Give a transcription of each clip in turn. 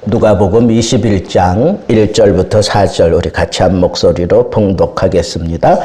누가복음 21장 1절부터 4절 우리 같이 한 목소리로 봉독하겠습니다.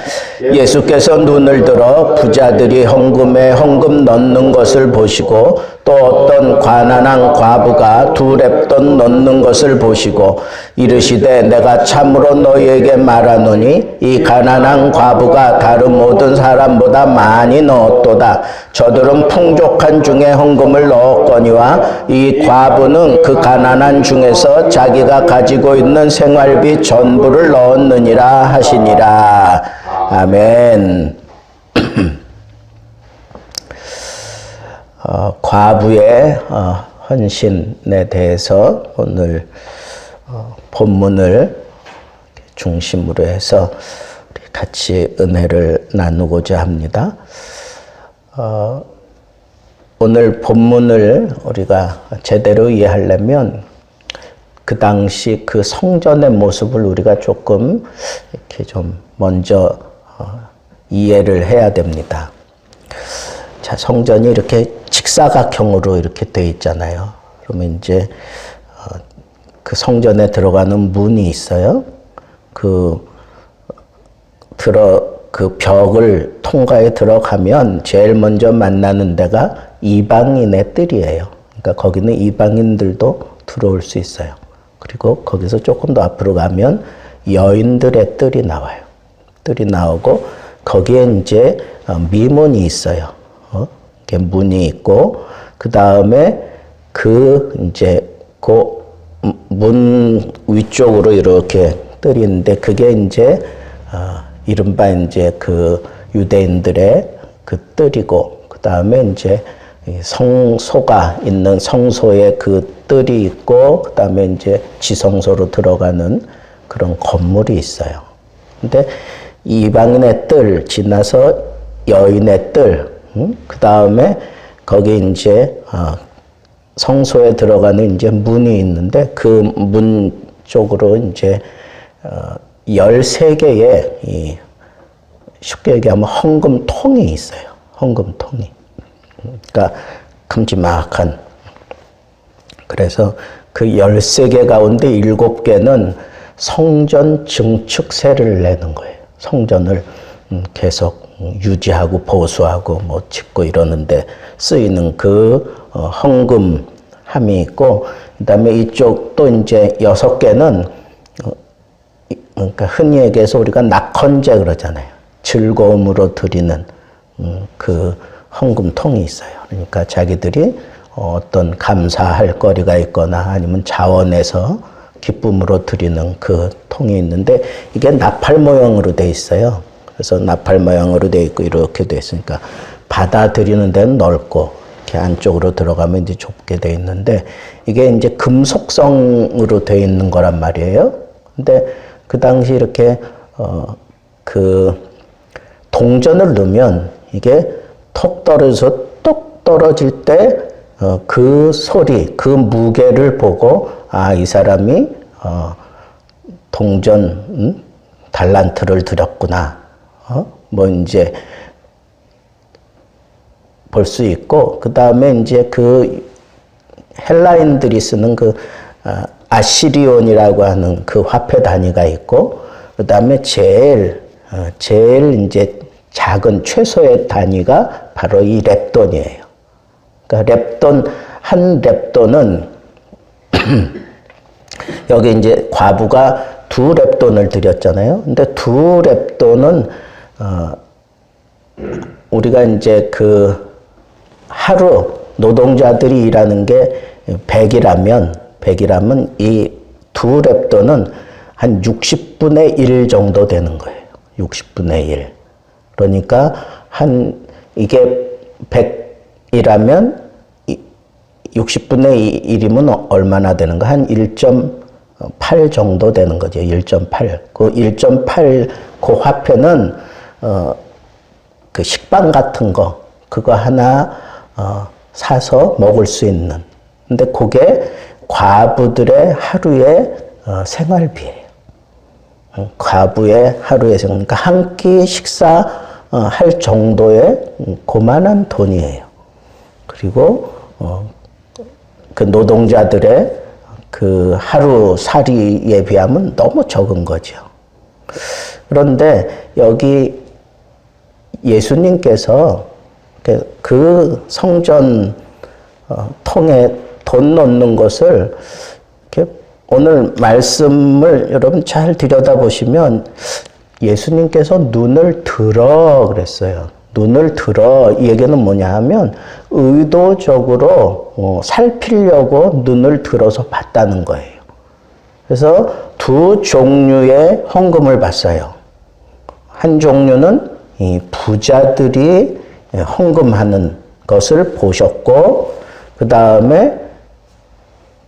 예수께서 눈을 들어 부자들이 헌금에 헌금 넣는 것을 보시고 또 어떤 가난한 과부가 2렙돈 넣는 것을 보시고 이르시되 내가 참으로 너희에게 말하노니 이 가난한 과부가 다른 모든 사람보다 많이 넣었도다. 저들은 풍족한 중에 헌금을 넣었거니와 이 과부는 그 가난한 중에서 자기가 가지고 있는 생활비 전부를 넣었느니라 하시니라. 아멘. 과부의 헌신에 대해서 오늘 본문을 중심으로 해서 우리 같이 은혜를 나누고자 합니다. 오늘 본문을 우리가 제대로 이해하려면 그 당시 그 성전의 모습을 우리가 조금 이렇게 좀 먼저 이해를 해야 됩니다. 자, 성전이 이렇게 직사각형으로 이렇게 되어 있잖아요. 그러면 이제 그 성전에 들어가는 문이 있어요. 그 벽을 통과해 들어가면 제일 먼저 만나는 데가 이방인의 뜰이에요. 그러니까 거기는 이방인들도 들어올 수 있어요. 그리고 거기서 조금 더 앞으로 가면 여인들의 뜰이 나와요. 뜰이 나오고 거기에 이제 미문이 있어요. 이렇게 문이 있고 그 다음에 이제 그 문 위쪽으로 이렇게 뜰이 있는데 그게 이제 이른바 이제 그 유대인들의 그 뜰이고 그 다음에 이제 성소가 있는 성소에 그 뜰이 있고 그 다음에 이제 지성소로 들어가는 그런 건물이 있어요. 근데 이방인의 뜰 지나서 여인의 뜰, 그 다음에 거기 이제 성소에 들어가는 이제 문이 있는데 그 문 쪽으로 이제 13개의 쉽게 얘기하면 헌금통이 있어요. 헌금통이. 그러니까 큼지막한. 그래서 그 13개 가운데 7개는 성전 증축세를 내는 거예요. 성전을 계속 유지하고 보수하고 뭐 짓고 이러는데 쓰이는 그 헌금함이 있고 그다음에 이쪽 또 이제 6개는 그러니까 흔히 얘기해서 우리가 낙헌제 그러잖아요. 즐거움으로 드리는 그 헌금통이 있어요. 그러니까 자기들이 어떤 감사할 거리가 있거나 아니면 자원해서 기쁨으로 드리는 그 통이 있는데 이게 나팔 모양으로 돼 있어요. 그래서 나팔 모양으로 돼 있고 이렇게 돼 있으니까 받아들이는 데는 넓고 이렇게 안쪽으로 들어가면 이제 좁게 돼 있는데 이게 이제 금속성으로 돼 있는 거란 말이에요. 근데 그 당시 이렇게 그 동전을 넣으면 이게 톡 떨어져서 똑 떨어질 때 그 소리, 그 무게를 보고 이 사람이 동전 달란트를 드렸구나. 뭐 이제 볼 수 있고 그 다음에 이제 그 헬라인들이 쓰는 그 아시리온이라고 하는 그 화폐 단위가 있고 그 다음에 제일 이제 작은 최소의 단위가 바로 이 렙돈이에요. 그러니까 한 렙돈은 여기 이제 과부가 2렙돈을 드렸잖아요. 근데 2렙돈은 우리가 이제 그 하루 노동자들이 일하는 게 100이라면 이 2렙돈은 한 60분의 1 정도 되는 거예요. 60분의 1. 그러니까 이게 100이라면 60분의 1이면 얼마나 되는가? 한 1.8 정도 되는 거죠. 1.8. 그 1.8 그 화폐는 그 식빵 같은 거 그거 하나 사서 먹을 수 있는. 근데 그게 과부들의 하루의 생활비예요. 과부의 하루의 생활. 그러니까 한 끼 식사할 정도의 고만한 돈이에요. 그리고 그 노동자들의 그 하루 살이에 비하면 너무 적은 거죠. 그런데 여기 예수님께서 그 성전 통에 돈 넣는 것을 이렇게 오늘 말씀을 여러분 잘 들여다보시면 예수님께서 눈을 들어 그랬어요. 눈을 들어, 이 얘기는 뭐냐 하면 의도적으로 살피려고 눈을 들어서 봤다는 거예요. 그래서 두 종류의 헌금을 봤어요. 한 종류는 이 부자들이 헌금하는 것을 보셨고, 그 다음에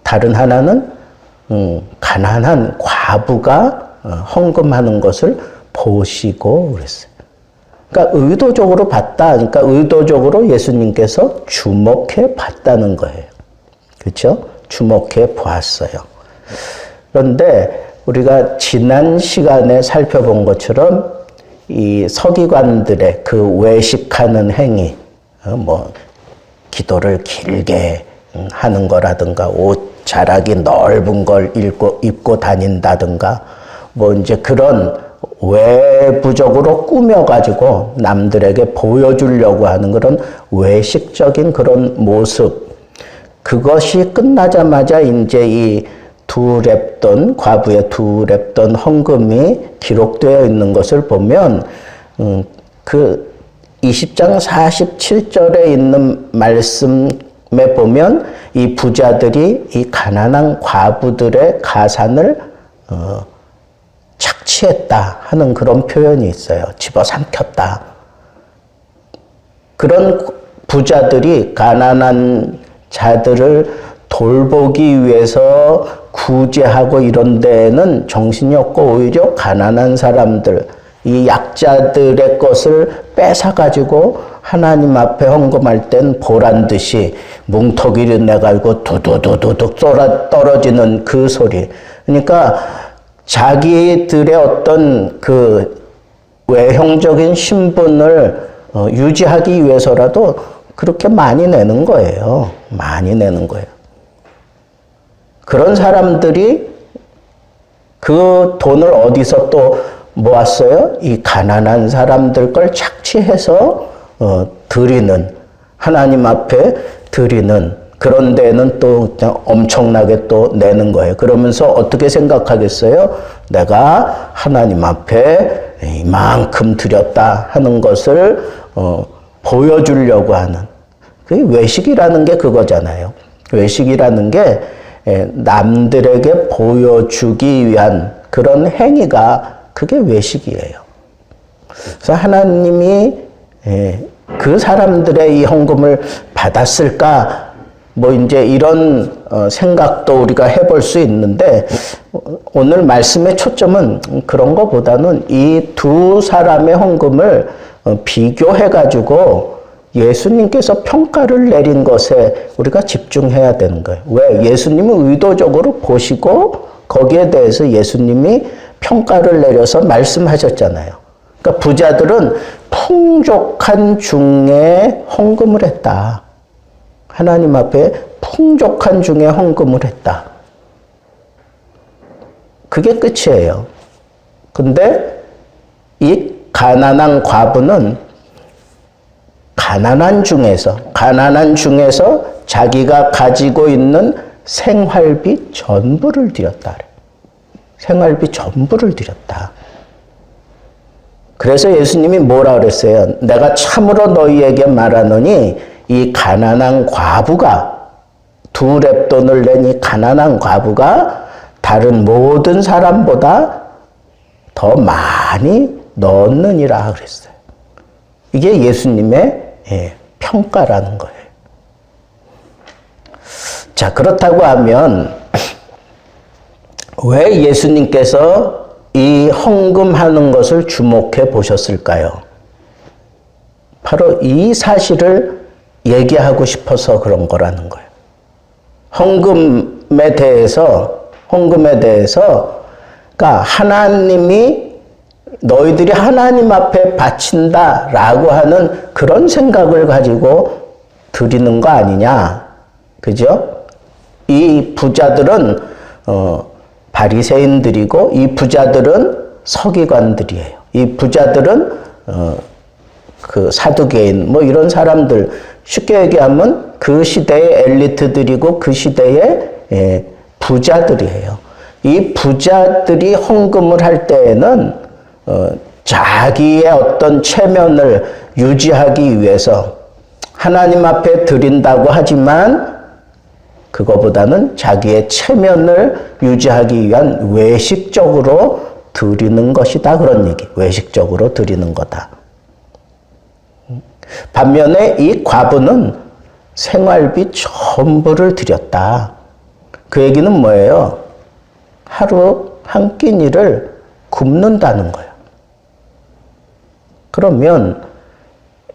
다른 하나는 가난한 과부가 헌금하는 것을 보시고 그랬어요. 그러니까 의도적으로 봤다. 그러니까 의도적으로 예수님께서 주목해 봤다는 거예요. 그렇죠? 주목해 보았어요. 그런데 우리가 지난 시간에 살펴본 것처럼 이 서기관들의 그 외식하는 행위, 기도를 길게 하는 거라든가 옷자락이 넓은 걸 입고 다닌다든가 이제 그런 외부적으로 꾸며가지고 남들에게 보여주려고 하는 그런 외식적인 그런 모습, 그것이 끝나자마자 이제 이 과부의 두 렙돈 헌금이 기록되어 있는 것을 보면 그 20장 47절에 있는 말씀에 보면 이 부자들이 이 가난한 과부들의 가산을 착취했다 하는 그런 표현이 있어요. 집어삼켰다. 그런 부자들이 가난한 자들을 돌보기 위해서 구제하고 이런 데에는 정신이 없고 오히려 가난한 사람들, 이 약자들의 것을 뺏어가지고 하나님 앞에 헌금할 땐 보란 듯이 뭉텅이를 내가지고 두두두두둑 쏟아 떨어지는 그 소리. 그러니까 자기들의 어떤 그 외형적인 신분을 유지하기 위해서라도 그렇게 많이 내는 거예요. 많이 내는 거예요. 그런 사람들이 그 돈을 어디서 또 모았어요? 이 가난한 사람들 걸 착취해서 드리는, 하나님 앞에 드리는 그런 데는 또 그냥 엄청나게 또 내는 거예요. 그러면서 어떻게 생각하겠어요? 내가 하나님 앞에 이만큼 드렸다 하는 것을 보여주려고 하는, 그게 외식이라는 게 그거잖아요. 외식이라는 게 남들에게 보여주기 위한 그런 행위가 그게 외식이에요. 그래서 하나님이 그 사람들의 이 헌금을 받았을까? 이제 이런 생각도 우리가 해볼 수 있는데, 오늘 말씀의 초점은 그런 것보다는 이 두 사람의 헌금을 비교해가지고 예수님께서 평가를 내린 것에 우리가 집중해야 되는 거예요. 왜? 예수님은 의도적으로 보시고 거기에 대해서 예수님이 평가를 내려서 말씀하셨잖아요. 그러니까 부자들은 풍족한 중에 헌금을 했다. 하나님 앞에 풍족한 중에 헌금을 했다. 그게 끝이에요. 근데 이 가난한 과부는 가난한 중에서 자기가 가지고 있는 생활비 전부를 드렸다. 생활비 전부를 드렸다. 그래서 예수님이 뭐라 그랬어요? 내가 참으로 너희에게 말하노니 이 가난한 과부가, 두 렙돈을 낸 이 가난한 과부가 다른 모든 사람보다 더 많이 넣었느니라 그랬어요. 이게 예수님의 평가라는 거예요. 자, 그렇다고 하면 왜 예수님께서 이 헌금하는 것을 주목해 보셨을까요? 바로 이 사실을 얘기하고 싶어서 그런 거라는 거예요. 헌금에 대해서, 그러니까 하나님이 너희들이 하나님 앞에 바친다라고 하는 그런 생각을 가지고 드리는 거 아니냐. 그죠? 이 부자들은 바리새인들이고 이 부자들은 서기관들이에요. 이 부자들은 그 사두개인 뭐 이런 사람들, 쉽게 얘기하면 그 시대의 엘리트들이고 그 시대의 부자들이에요. 이 부자들이 헌금을 할 때에는 자기의 어떤 체면을 유지하기 위해서 하나님 앞에 드린다고 하지만 그거보다는 자기의 체면을 유지하기 위한 외식적으로 드리는 것이다. 그런 얘기. 외식적으로 드리는 거다. 반면에 이 과부는 생활비 전부를 드렸다. 그 얘기는 뭐예요? 하루 한 끼니를 굶는다는 거예요. 그러면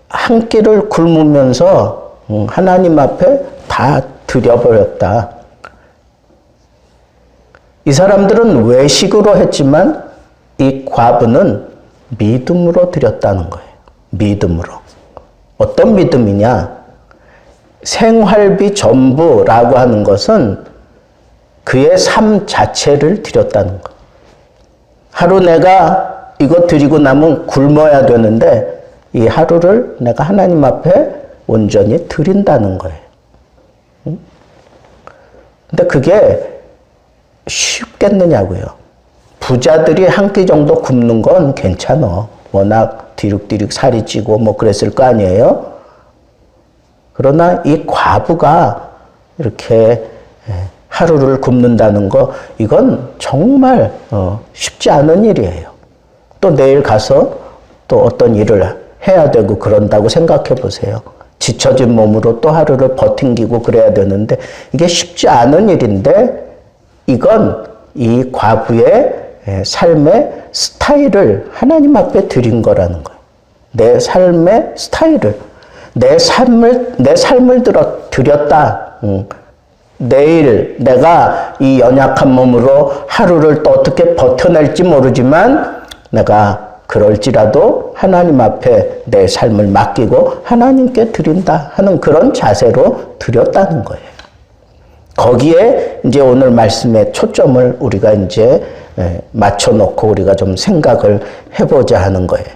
한 끼를 굶으면서 하나님 앞에 다 드려버렸다. 이 사람들은 외식으로 했지만 이 과부는 믿음으로 드렸다는 거예요. 믿음으로. 어떤 믿음이냐? 생활비 전부라고 하는 것은 그의 삶 자체를 드렸다는 거. 하루 내가 이거 드리고 나면 굶어야 되는데 이 하루를 내가 하나님 앞에 온전히 드린다는 거예요. 근데 그게 쉽겠느냐고요. 부자들이 한 끼 정도 굶는 건 괜찮아. 워낙 뒤룩뒤룩 살이 찌고 뭐 그랬을 거 아니에요. 그러나 이 과부가 이렇게 하루를 굶는다는 거, 이건 정말 쉽지 않은 일이에요. 또 내일 가서 또 어떤 일을 해야 되고 그런다고 생각해 보세요. 지쳐진 몸으로 또 하루를 버팅기고 그래야 되는데 이게 쉽지 않은 일인데 이건 이 과부의 삶의 스타일을 하나님 앞에 드린 거라는 거예요. 내 삶의 스타일을, 내 삶을 드렸다. 내일 내가 이 연약한 몸으로 하루를 또 어떻게 버텨낼지 모르지만 내가 그럴지라도 하나님 앞에 내 삶을 맡기고 하나님께 드린다 하는 그런 자세로 드렸다는 거예요. 거기에 이제 오늘 말씀의 초점을 우리가 이제 맞춰놓고 우리가 좀 생각을 해보자 하는 거예요.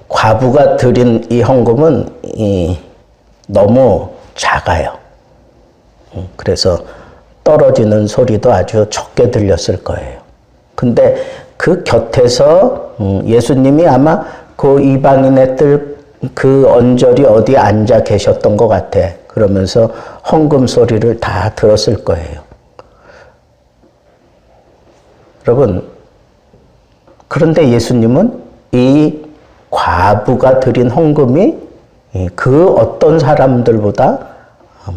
과부가 드린 이 헌금은 너무 작아요. 그래서 떨어지는 소리도 아주 적게 들렸을 거예요. 근데 그 곁에서 예수님이 아마 그 이방인의 뜰 그 언저리 어디에 앉아 계셨던 것 같아. 그러면서 헌금 소리를 다 들었을 거예요. 여러분, 그런데 예수님은 이 과부가 드린 헌금이 그 어떤 사람들보다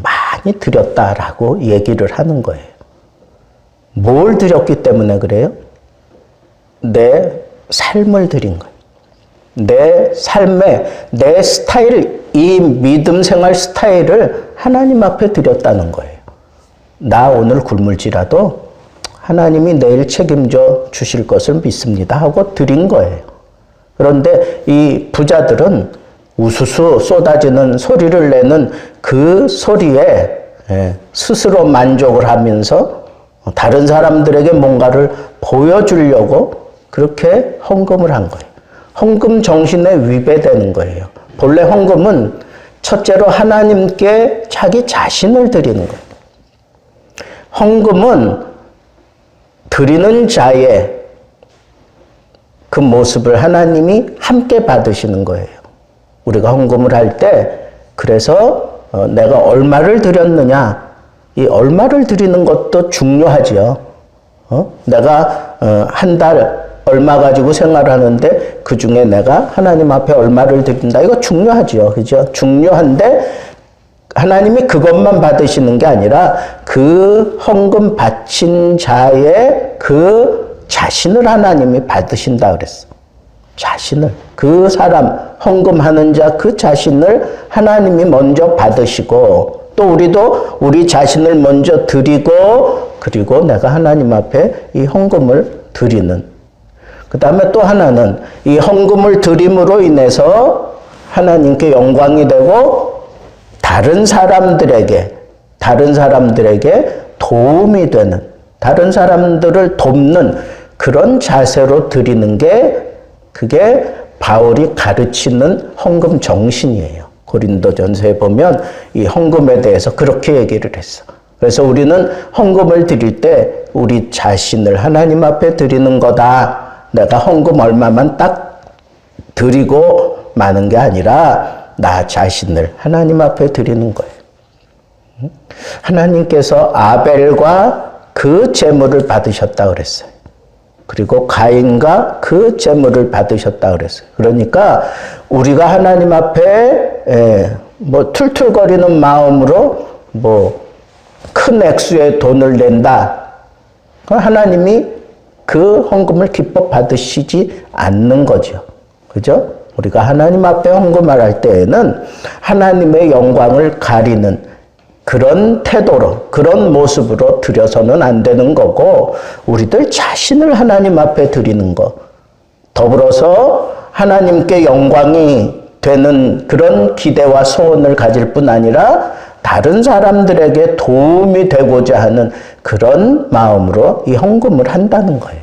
많이 드렸다라고 얘기를 하는 거예요. 뭘 드렸기 때문에 그래요? 내 삶을 드린 거예요. 내 삶의, 내 스타일, 이 믿음 생활 스타일을 하나님 앞에 드렸다는 거예요. 나 오늘 굶을지라도 하나님이 내일 책임져 주실 것을 믿습니다 하고 드린 거예요. 그런데 이 부자들은 우수수 쏟아지는 소리를 내는 그 소리에 스스로 만족을 하면서 다른 사람들에게 뭔가를 보여주려고 그렇게 헌금을 한 거예요. 헌금 정신에 위배되는 거예요. 본래 헌금은 첫째로 하나님께 자기 자신을 드리는 거예요. 헌금은 드리는 자의 그 모습을 하나님이 함께 받으시는 거예요. 우리가 헌금을 할 때 그래서 내가 얼마를 드렸느냐, 이 얼마를 드리는 것도 중요하지요. 내가 한 달 얼마 가지고 생활하는데 그 중에 내가 하나님 앞에 얼마를 드린다. 이거 중요하죠. 그죠? 중요한데 하나님이 그것만 받으시는 게 아니라 그 헌금 바친 자의 그 자신을 하나님이 받으신다 그랬어. 자신을. 그 사람, 헌금하는 자 그 자신을 하나님이 먼저 받으시고 또 우리도 우리 자신을 먼저 드리고 그리고 내가 하나님 앞에 이 헌금을 드리는. 그 다음에 또 하나는 이 헌금을 드림으로 인해서 하나님께 영광이 되고 다른 사람들에게 도움이 되는, 다른 사람들을 돕는 그런 자세로 드리는 게 그게 바울이 가르치는 헌금 정신이에요. 고린도전서에 보면 이 헌금에 대해서 그렇게 얘기를 했어. 그래서 우리는 헌금을 드릴 때 우리 자신을 하나님 앞에 드리는 거다. 내가 헌금 얼마만 딱 드리고 마는 게 아니라 나 자신을 하나님 앞에 드리는 거예요. 하나님께서 아벨과 그 제물을 받으셨다 그랬어요. 그리고 가인과 그 제물을 받으셨다 그랬어요. 그러니까 우리가 하나님 앞에 뭐 툴툴거리는 마음으로 뭐 큰 액수의 돈을 낸다. 하나님이 그 헌금을 기뻐 받으시지 않는 거죠. 그죠? 우리가 하나님 앞에 헌금을 할 때에는 하나님의 영광을 가리는 그런 태도로, 그런 모습으로 드려서는 안 되는 거고, 우리들 자신을 하나님 앞에 드리는 거, 더불어서 하나님께 영광이 되는 그런 기대와 소원을 가질 뿐 아니라 다른 사람들에게 도움이 되고자 하는 그런 마음으로 이 헌금을 한다는 거예요.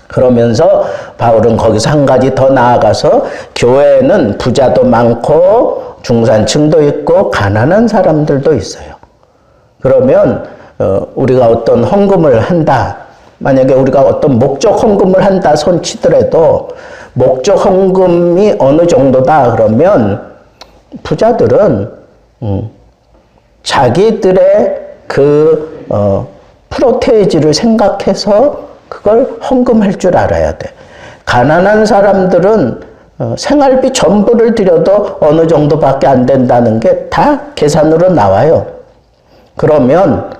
그러면서 바울은 거기서 한 가지 더 나아가서 교회에는 부자도 많고 중산층도 있고 가난한 사람들도 있어요. 그러면 우리가 어떤 헌금을 한다. 만약에 우리가 어떤 목적 헌금을 한다 손치더라도 목적 헌금이 어느 정도다 그러면 부자들은 자기들의 그 프로테이지를 생각해서 그걸 헌금할 줄 알아야 돼. 가난한 사람들은 생활비 전부를 들여도 어느 정도밖에 안 된다는 게 다 계산으로 나와요. 그러면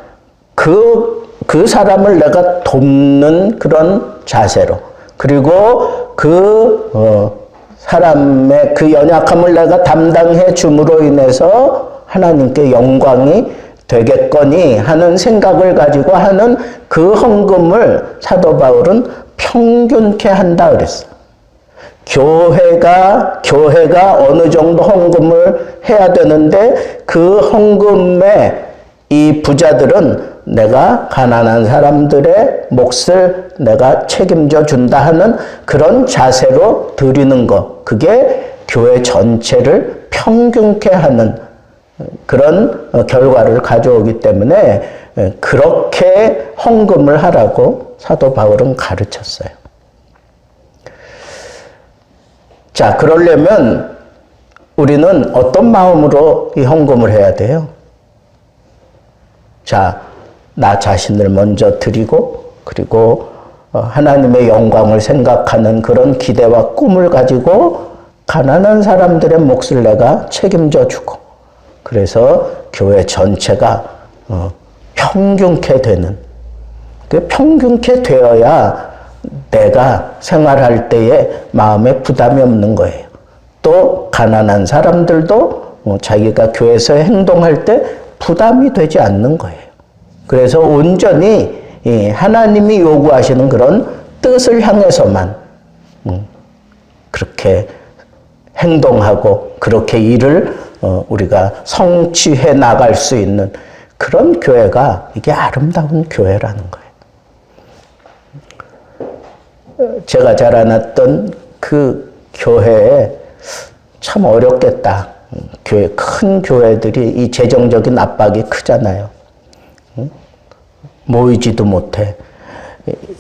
그 사람을 내가 돕는 그런 자세로, 그리고 사람의 그 연약함을 내가 담당해 줌으로 인해서 하나님께 영광이 되겠거니 하는 생각을 가지고 하는 그 헌금을 사도 바울은 평균케 한다 그랬어. 교회가 어느 정도 헌금을 해야 되는데 그 헌금에 이 부자들은 내가 가난한 사람들의 몫을 내가 책임져 준다 하는 그런 자세로 드리는 것, 그게 교회 전체를 평균케 하는 그런 결과를 가져오기 때문에 그렇게 헌금을 하라고 사도 바울은 가르쳤어요. 자, 그러려면 우리는 어떤 마음으로 이 헌금을 해야 돼요? 자, 나 자신을 먼저 드리고, 그리고 하나님의 영광을 생각하는 그런 기대와 꿈을 가지고 가난한 사람들의 몫을 내가 책임져 주고, 그래서 교회 전체가 평균케 되는, 평균케 되어야 내가 생활할 때에 마음에 부담이 없는 거예요. 또 가난한 사람들도 자기가 교회에서 행동할 때 부담이 되지 않는 거예요. 그래서 온전히 하나님이 요구하시는 그런 뜻을 향해서만 그렇게 행동하고 그렇게 일을 우리가 성취해 나갈 수 있는 그런 교회가 이게 아름다운 교회라는 거예요. 제가 자라났던 그 교회에 참 어렵겠다. 큰 교회들이 이 재정적인 압박이 크잖아요. 모이지도 못해.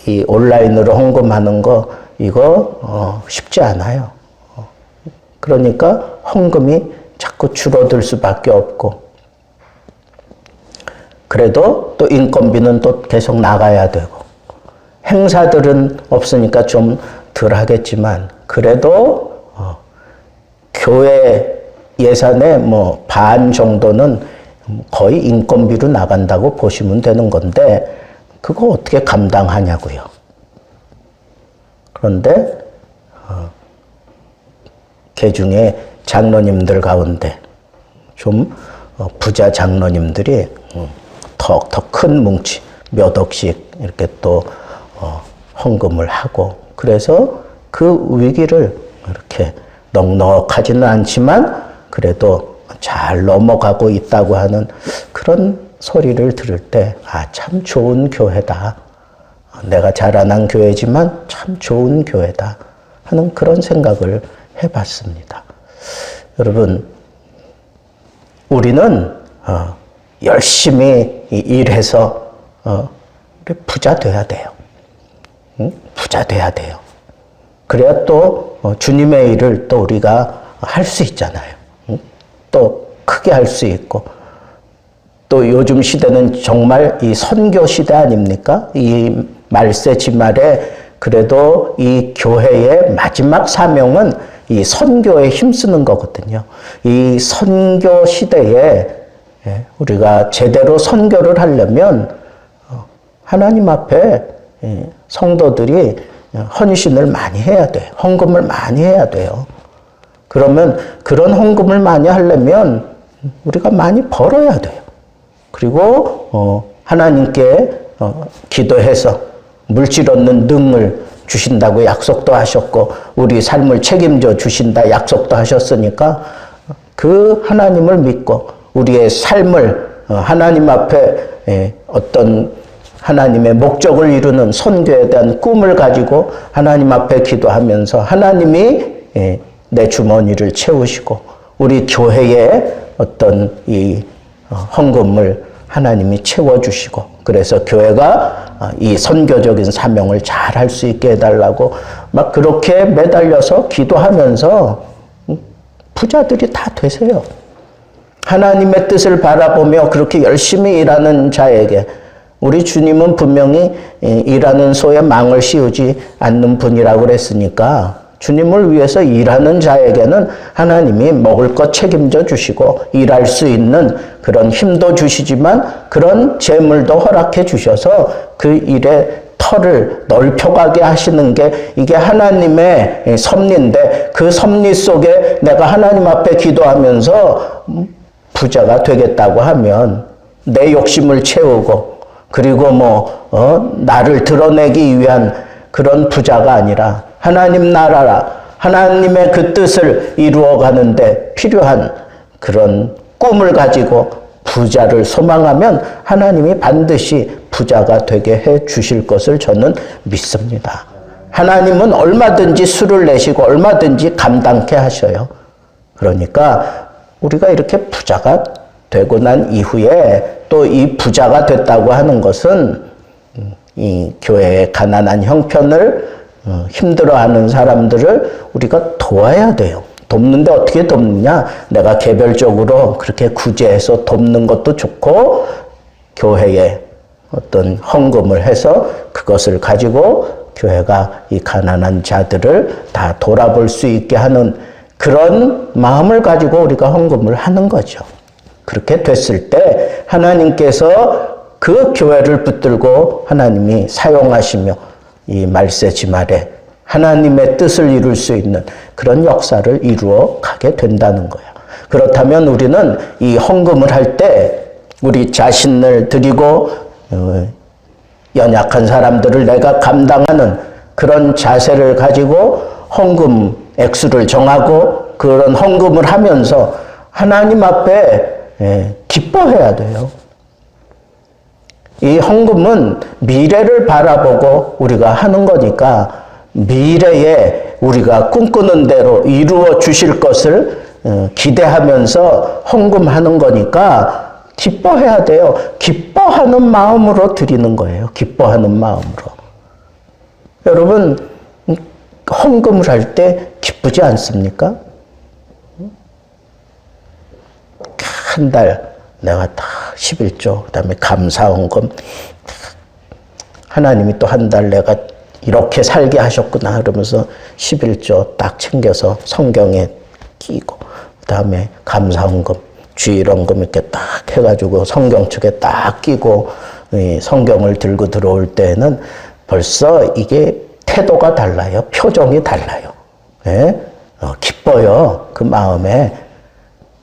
이 온라인으로 헌금하는 거 이거 쉽지 않아요. 그러니까 헌금이 자꾸 줄어들 수밖에 없고, 그래도 또 인건비는 또 계속 나가야 되고, 행사들은 없으니까 좀 덜 하겠지만 그래도 교회 예산의 뭐 반 정도는 거의 인건비로 나간다고 보시면 되는 건데 그거 어떻게 감당하냐고요. 그런데 개중에 장로님들 가운데 좀 부자 장로님들이 더 큰 뭉치 몇 억씩 이렇게 또 헌금을 하고, 그래서 그 위기를 이렇게 넉넉하지는 않지만 그래도 잘 넘어가고 있다고 하는 그런 소리를 들을 때, 아, 참 좋은 교회다. 내가 자라난 교회지만 참 좋은 교회다 하는 그런 생각을 해봤습니다. 여러분, 우리는 열심히 일해서 우리 부자 돼야 돼요. 부자 돼야 돼요. 그래야 또 주님의 일을 또 우리가 할 수 있잖아요. 또 크게 할 수 있고, 또 요즘 시대는 정말 이 선교 시대 아닙니까? 이 말세 지말에 그래도 이 교회의 마지막 사명은 이 선교에 힘쓰는 거거든요. 이 선교 시대에 우리가 제대로 선교를 하려면 하나님 앞에 성도들이 헌신을 많이 해야 돼요. 헌금을 많이 해야 돼요. 그러면 그런 헌금을 많이 하려면 우리가 많이 벌어야 돼요. 그리고 하나님께 기도해서 물질 얻는 능을 주신다고 약속도 하셨고, 우리 삶을 책임져 주신다 약속도 하셨으니까 그 하나님을 믿고 우리의 삶을 하나님 앞에 어떤 하나님의 목적을 이루는 선교에 대한 꿈을 가지고 하나님 앞에 기도하면서 하나님이 내 주머니를 채우시고 우리 교회의 어떤 이 헌금을 하나님이 채워주시고, 그래서 교회가 이 선교적인 사명을 잘 할 수 있게 해달라고 막 그렇게 매달려서 기도하면서 부자들이 다 되세요. 하나님의 뜻을 바라보며 그렇게 열심히 일하는 자에게 우리 주님은 분명히 일하는 소에 망을 씌우지 않는 분이라고 그랬으니까 주님을 위해서 일하는 자에게는 하나님이 먹을 것 책임져 주시고 일할 수 있는 그런 힘도 주시지만 그런 재물도 허락해 주셔서 그 일의 터를 넓혀가게 하시는 게 이게 하나님의 섭리인데, 그 섭리 속에 내가 하나님 앞에 기도하면서 부자가 되겠다고 하면 내 욕심을 채우고, 그리고 나를 드러내기 위한 그런 부자가 아니라 하나님 나라라, 하나님의 그 뜻을 이루어 가는데 필요한 그런 꿈을 가지고 부자를 소망하면 하나님이 반드시 부자가 되게 해 주실 것을 저는 믿습니다. 하나님은 얼마든지 수를 내시고 얼마든지 감당케 하셔요. 그러니까 우리가 이렇게 부자가 되고 난 이후에 또 이 부자가 됐다고 하는 것은 이 교회의 가난한 형편을 힘들어하는 사람들을 우리가 도와야 돼요. 돕는데 어떻게 돕느냐? 내가 개별적으로 그렇게 구제해서 돕는 것도 좋고, 교회에 어떤 헌금을 해서 그것을 가지고 교회가 이 가난한 자들을 다 돌아볼 수 있게 하는 그런 마음을 가지고 우리가 헌금을 하는 거죠. 그렇게 됐을 때 하나님께서 그 교회를 붙들고 하나님이 사용하시며 이 말세 지말에 하나님의 뜻을 이룰 수 있는 그런 역사를 이루어 가게 된다는 거예요. 그렇다면 우리는 이 헌금을 할 때 우리 자신을 드리고 연약한 사람들을 내가 감당하는 그런 자세를 가지고 헌금 액수를 정하고 그런 헌금을 하면서 하나님 앞에 기뻐해야 돼요. 이 헌금은 미래를 바라보고 우리가 하는 거니까 미래에 우리가 꿈꾸는 대로 이루어 주실 것을 기대하면서 헌금하는 거니까 기뻐해야 돼요. 기뻐하는 마음으로 드리는 거예요. 기뻐하는 마음으로. 여러분, 헌금을 할 때 기쁘지 않습니까? 한 달 내가 다 11조, 그 다음에 감사헌금, 하나님이 또 한 달 내가 이렇게 살게 하셨구나 그러면서 11조 딱 챙겨서 성경에 끼고, 그 다음에 감사헌금, 주일헌금 이렇게 딱 해가지고 성경책에 딱 끼고 성경을 들고 들어올 때는 벌써 이게 태도가 달라요. 표정이 달라요. 예? 기뻐요. 그 마음에.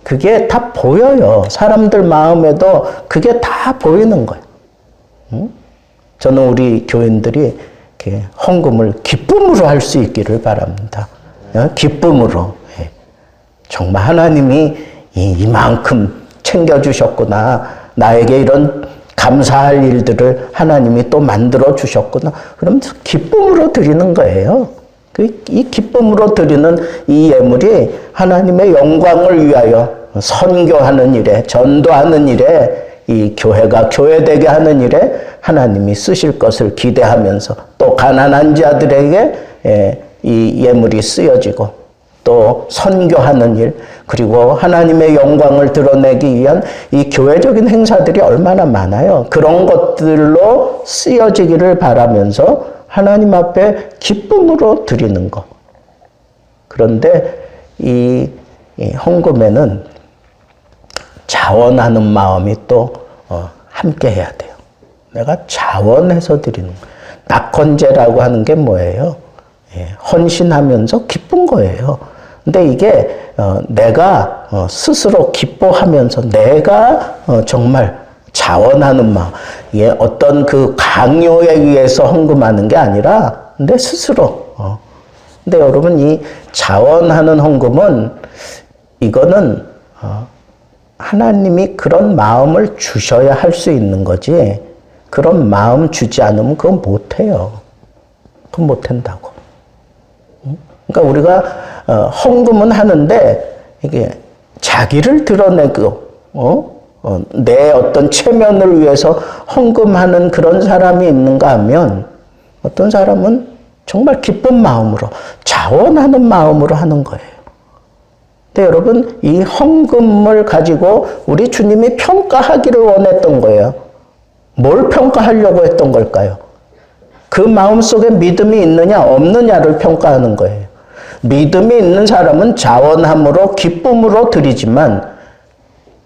그게 다 보여요. 사람들 마음에도 그게 다 보이는 거예요. 저는 우리 교인들이 이렇게 헌금을 기쁨으로 할 수 있기를 바랍니다. 기쁨으로. 정말 하나님이 이만큼 챙겨주셨구나. 나에게 이런 감사할 일들을 하나님이 또 만들어 주셨구나. 그럼 기쁨으로 드리는 거예요. 이 기쁨으로 드리는 이 예물이 하나님의 영광을 위하여 선교하는 일에, 전도하는 일에, 이 교회가 교회되게 하는 일에 하나님이 쓰실 것을 기대하면서 또 가난한 자들에게 이 예물이 쓰여지고 또 선교하는 일, 그리고 하나님의 영광을 드러내기 위한 이 교회적인 행사들이 얼마나 많아요. 그런 것들로 쓰여지기를 바라면서 하나님 앞에 기쁨으로 드리는 것. 그런데 이 헌금에는 자원하는 마음이 또 함께 해야 돼요. 내가 자원해서 드리는 거예요. 낙헌제라고 하는 게 뭐예요? 헌신하면서 기쁜 거예요. 근데 이게 내가 스스로 기뻐하면서 내가 정말 자원하는 마음, 어떤 그 강요에 의해서 헌금하는 게 아니라 내 스스로. 근데 여러분, 이 자원하는 헌금은 이거는 하나님이 그런 마음을 주셔야 할 수 있는 거지, 그런 마음 주지 않으면 그건 못해요. 그건 못한다고. 그러니까 우리가 헌금은 하는데 이게 자기를 드러내고 내 어떤 체면을 위해서 헌금하는 그런 사람이 있는가 하면 어떤 사람은 정말 기쁜 마음으로 자원하는 마음으로 하는 거예요. 근데 여러분, 이 헌금을 가지고 우리 주님이 평가하기를 원했던 거예요. 뭘 평가하려고 했던 걸까요? 그 마음속에 믿음이 있느냐 없느냐를 평가하는 거예요. 믿음이 있는 사람은 자원함으로 기쁨으로 드리지만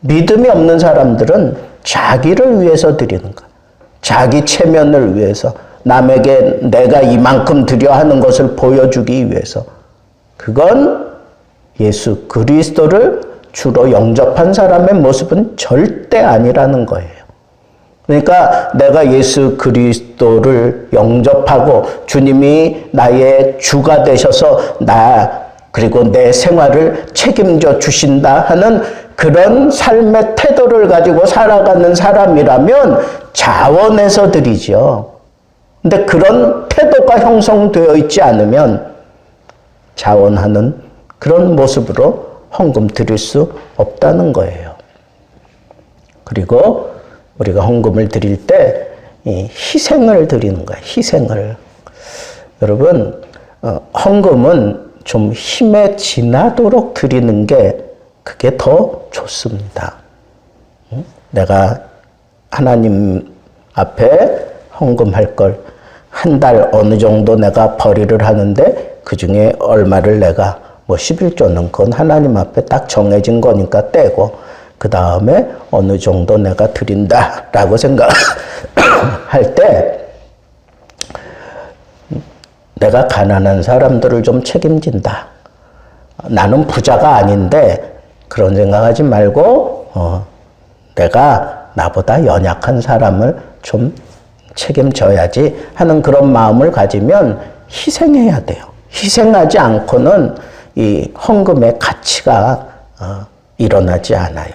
믿음이 없는 사람들은 자기를 위해서 드리는 거예요. 자기 체면을 위해서, 남에게 내가 이만큼 드려 하는 것을 보여주기 위해서. 그건 예수 그리스도를 주로 영접한 사람의 모습은 절대 아니라는 거예요. 그러니까 내가 예수 그리스도를 영접하고 주님이 나의 주가 되셔서 그리고 내 생활을 책임져 주신다 하는 그런 삶의 태도를 가지고 살아가는 사람이라면 자원해서 드리죠. 근데 그런 태도가 형성되어 있지 않으면 자원하는 그런 모습으로 헌금 드릴 수 없다는 거예요. 그리고 우리가 헌금을 드릴 때 희생을 드리는 거예요. 희생을. 여러분, 헌금은 좀 힘에 지나도록 드리는 게 그게 더 좋습니다. 내가 하나님 앞에 헌금할 걸 한 달 어느 정도 내가 벌이를 하는데 그 중에 얼마를 내가 11조는 그건 하나님 앞에 딱 정해진 거니까 떼고 그 다음에 어느 정도 내가 드린다라고 생각할 때 내가 가난한 사람들을 좀 책임진다. 나는 부자가 아닌데 그런 생각하지 말고 내가 나보다 연약한 사람을 좀 책임져야지 하는 그런 마음을 가지면 희생해야 돼요. 희생하지 않고는 이 헌금의 가치가 일어나지 않아요.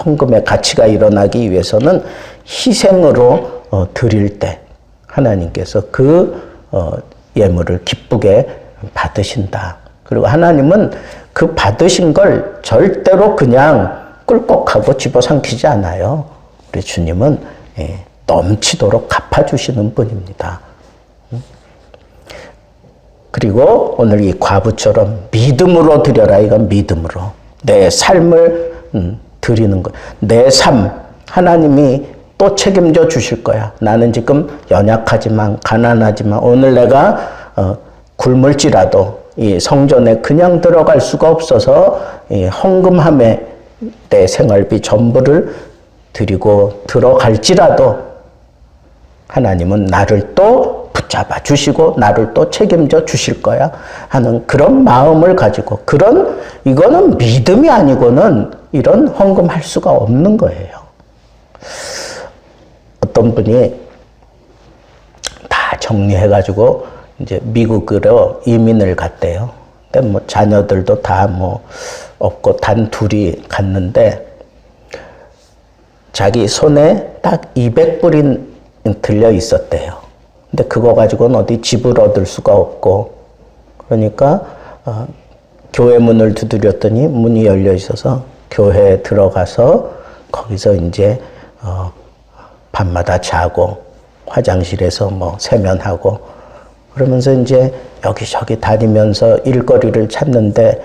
헌금의 가치가 일어나기 위해서는 희생으로 드릴 때 하나님께서 그 예물을 기쁘게 받으신다. 그리고 하나님은 그 받으신 걸 절대로 그냥 꿀꺽하고 집어삼키지 않아요. 우리 주님은 넘치도록 갚아주시는 분입니다. 그리고 오늘 이 과부처럼 믿음으로 드려라. 이건 믿음으로. 내 삶을 드리는 것. 내 삶, 하나님이 또 책임져 주실 거야. 나는 지금 연약하지만, 가난하지만, 오늘 내가 굶을지라도 이 성전에 그냥 들어갈 수가 없어서 이 헌금함에 내 생활비 전부를 드리고 들어갈지라도 하나님은 나를 또 붙잡아 주시고 나를 또 책임져 주실 거야 하는 그런 마음을 가지고, 이거는 믿음이 아니고는 이런 헌금할 수가 없는 거예요. 어떤 분이 다 정리해가지고 이제 미국으로 이민을 갔대요. 근데 자녀들도 다 없고 단 둘이 갔는데 자기 손에 딱 200불이 들려 있었대요. 근데 그거 가지고는 어디 집을 얻을 수가 없고 그러니까 교회 문을 두드렸더니 문이 열려 있어서 교회에 들어가서 거기서 이제 밤마다 자고 화장실에서 뭐 세면하고 그러면서 이제 여기저기 다니면서 일거리를 찾는데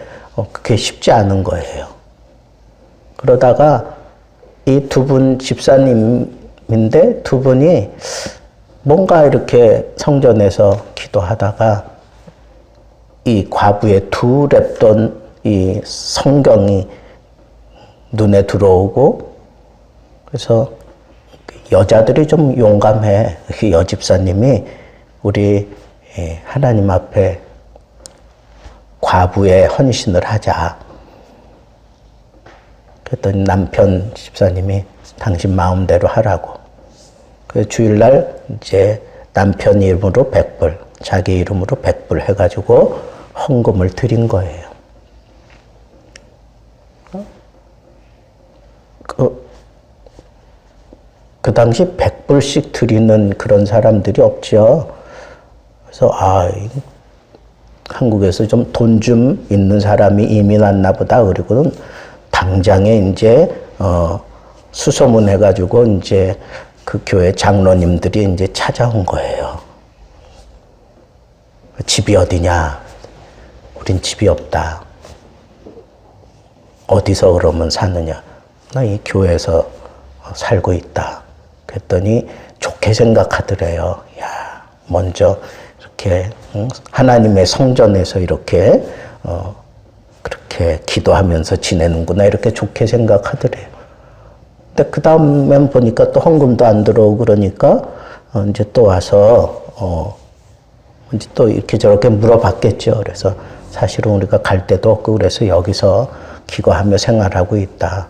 그게 쉽지 않은 거예요. 그러다가 이 두 분 집사님인데 두 분이 뭔가 이렇게 성전에서 기도하다가 이 과부의 두 랩돈 이 성경이 눈에 들어오고 그래서 여자들이 좀 용감해. 그 여집사님이 우리 하나님 앞에 과부의 헌신을 하자. 그랬더니 남편 집사님이 당신 마음대로 하라고. 그 주일날 이제 남편 이름으로 100불, 자기 이름으로 100불 해가지고 헌금을 드린 거예요. 그 당시 100불씩 드리는 그런 사람들이 없죠. 그래서 한국에서 좀 돈 좀 있는 사람이 이민 왔나 보다. 그리고는 당장에 이제 수소문 해가지고 이제 그 교회 장로님들이 이제 찾아온 거예요. 집이 어디냐? 우린 집이 없다. 어디서 그러면 사느냐? 나 이 교회에서 살고 있다. 그랬더니 좋게 생각하더래요. 야, 먼저 이렇게 하나님의 성전에서 이렇게 그렇게 기도하면서 지내는구나 이렇게 좋게 생각하더래요. 근데 그 다음엔 보니까 또 헌금도 안 들어오고 그러니까 이제 또 와서 이제 또 이렇게 저렇게 물어봤겠죠. 그래서 사실은 우리가 갈 데도 없고 그래서 여기서 기거하며 생활하고 있다.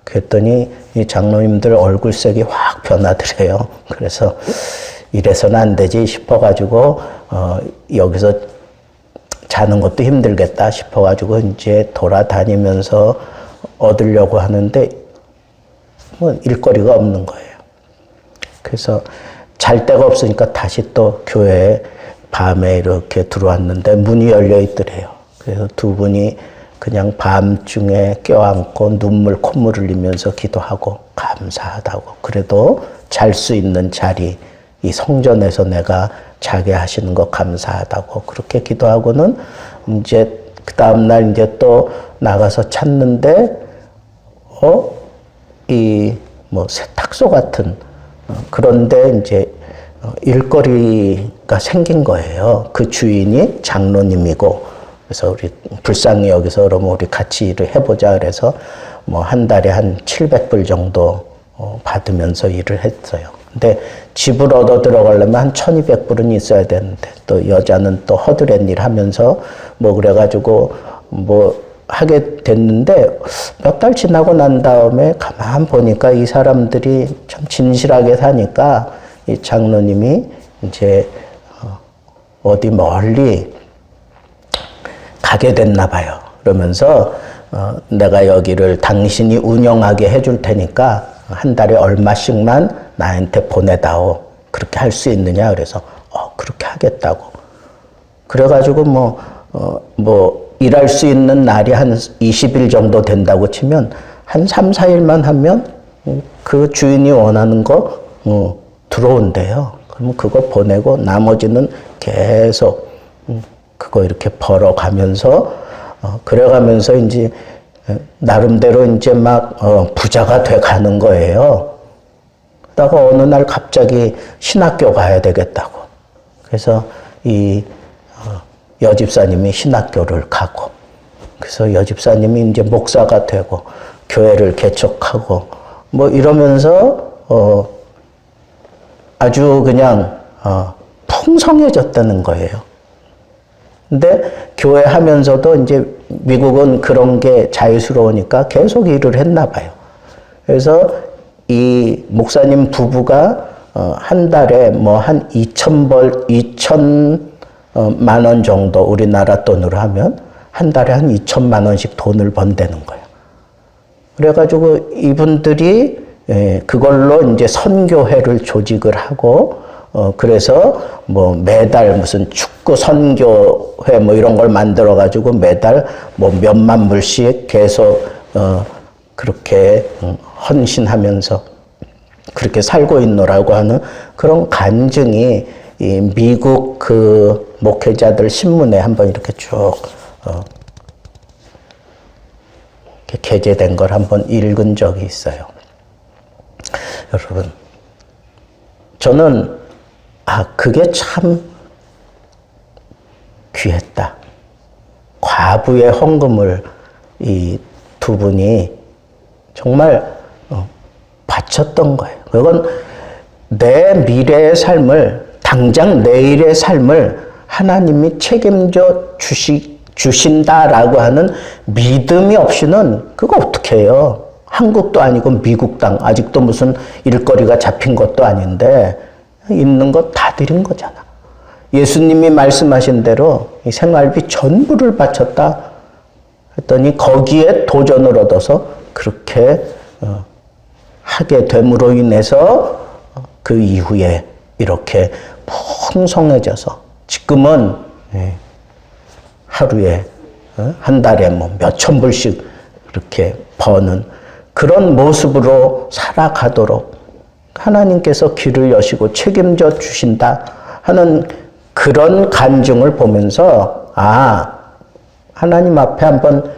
그랬더니 이 장로님들 얼굴색이 확 변하더래요. 그래서 이래서는 안 되지 싶어가지고 여기서 자는 것도 힘들겠다 싶어가지고 이제 돌아다니면서 얻으려고 하는데 뭐 일거리가 없는 거예요. 그래서 잘 데가 없으니까 다시 또 교회에 밤에 이렇게 들어왔는데 문이 열려 있더래요. 그래서 두 분이 그냥 밤중에 껴안고 눈물 콧물 흘리면서 기도하고 감사하다고. 그래도 잘 수 있는 자리, 이 성전에서 내가 자게 하시는 거 감사하다고. 그렇게 기도하고는 이제 그 다음날 이제 또 나가서 찾는데, 이 뭐 세탁소 같은 그런데 이제 일거리가 생긴 거예요. 그 주인이 장로님이고, 그래서 우리 불쌍히 여기서 그러면 우리 같이 일을 해보자. 그래서 뭐 한 달에 한 700불 정도 받으면서 일을 했어요. 근데 집을 얻어 들어가려면 한 1200불은 있어야 되는데 또 여자는 또 허드렛 일 하면서 뭐 그래가지고 뭐 하게 됐는데 몇 달 지나고 난 다음에 가만 보니까 이 사람들이 참 진실하게 사니까 이 장로님이 이제 어디 멀리 가게 됐나 봐요. 그러면서 내가 여기를 당신이 운영하게 해줄 테니까 한 달에 얼마씩만 나한테 보내다오. 그렇게 할 수 있느냐? 그래서 그렇게 하겠다고. 그래가지고 뭐 일할 수 있는 날이 한 20일 정도 된다고 치면 한 3, 4일만 하면 그 주인이 원하는 거 들어온대요. 그러면 그거 보내고 나머지는 계속 그거 이렇게 벌어가면서 그래가면서 이제 나름대로 이제 막 부자가 돼 가는 거예요. 그러다가 어느 날 갑자기 신학교 가야 되겠다고. 그래서 이 여집사님이 신학교를 가고, 그래서 여집사님이 이제 목사가 되고 교회를 개척하고 뭐 이러면서 아주 그냥 풍성해졌다는 거예요. 근데 교회 하면서도 이제 미국은 그런 게 자유스러우니까 계속 일을 했나 봐요. 그래서 이 목사님 부부가 한 달에 뭐 한 2,000만 원 정도 우리나라 돈으로 하면 한 달에 한 2천만 원씩 돈을 번다는 거예요. 그래가지고 이분들이 그걸로 이제 선교회를 조직을 하고, 그래서 뭐 매달 무슨 축구 선교회 뭐 이런 걸 만들어가지고 매달 뭐 몇만 불씩 계속, 그렇게 헌신하면서 그렇게 살고 있노라고 하는 그런 간증이 이 미국 그 목회자들 신문에 한번 이렇게 쭉, 이렇게 게재된 걸 한번 읽은 적이 있어요. 여러분, 저는 그게 참 귀했다. 과부의 헌금을 이 두 분이 정말 바쳤던 거예요. 그건 내 미래의 삶을, 당장 내일의 삶을 하나님이 책임져 주신다라고 하는 믿음이 없이는 그거 어떻게 해요? 한국도 아니고 미국 땅, 아직도 무슨 일거리가 잡힌 것도 아닌데 있는 것 다 드린 거잖아. 예수님이 말씀하신 대로 이 생활비 전부를 바쳤다 했더니 거기에 도전을 얻어서 그렇게 하게 됨으로 인해서 그 이후에 이렇게 풍성해져서 지금은 하루에 한 달에 뭐 몇천 불씩 이렇게 버는 그런 모습으로 살아가도록 하나님께서 길을 여시고 책임져 주신다 하는 그런 간증을 보면서 하나님 앞에 한번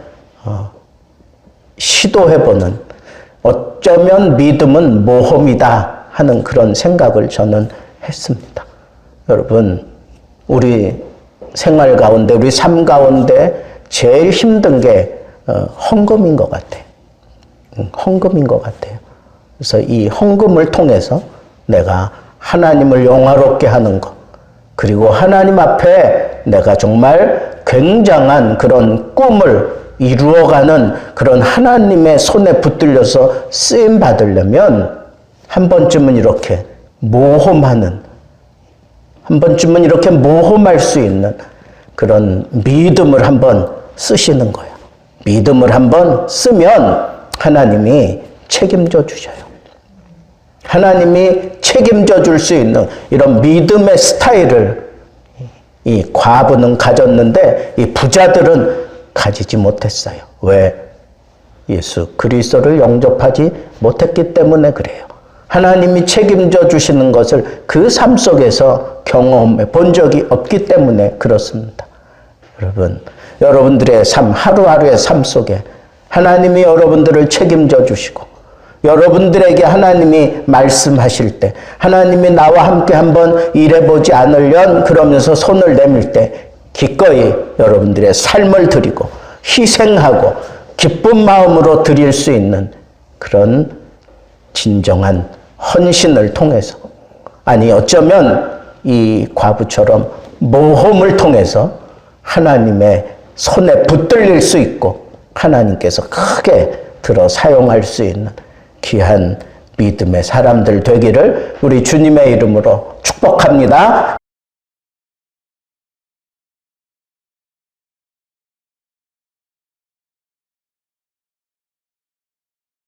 시도해보는, 어쩌면 믿음은 모험이다 하는 그런 생각을 저는 했습니다. 여러분, 우리 생활 가운데, 우리 삶 가운데 제일 힘든 게 헌금인 것 같아요. 헌금인 것 같아요. 그래서 이 헌금을 통해서 내가 하나님을 영화롭게 하는 것, 그리고 하나님 앞에 내가 정말 굉장한 그런 꿈을 이루어가는 그런 하나님의 손에 붙들려서 쓰임 받으려면 한 번쯤은 이렇게 모험하는, 한 번쯤은 이렇게 모험할 수 있는 그런 믿음을 한번 쓰시는 거예요. 믿음을 한번 쓰면 하나님이 책임져 주셔요. 하나님이 책임져 줄 수 있는 이런 믿음의 스타일을 이 과부는 가졌는데 이 부자들은 가지지 못했어요. 왜? 예수 그리스도를 영접하지 못했기 때문에 그래요. 하나님이 책임져 주시는 것을 그 삶 속에서 경험해 본 적이 없기 때문에 그렇습니다. 여러분, 여러분들의 삶, 하루하루의 삶 속에 하나님이 여러분들을 책임져 주시고 여러분들에게 하나님이 말씀하실 때, 하나님이 나와 함께 한번 일해보지 않으련 그러면서 손을 내밀 때 기꺼이 여러분들의 삶을 드리고 희생하고 기쁜 마음으로 드릴 수 있는 그런 진정한 헌신을 통해서, 아니 어쩌면 이 과부처럼 모험을 통해서 하나님의 손에 붙들릴 수 있고 하나님께서 크게 들어 사용할 수 있는 귀한 믿음의 사람들 되기를 우리 주님의 이름으로 축복합니다.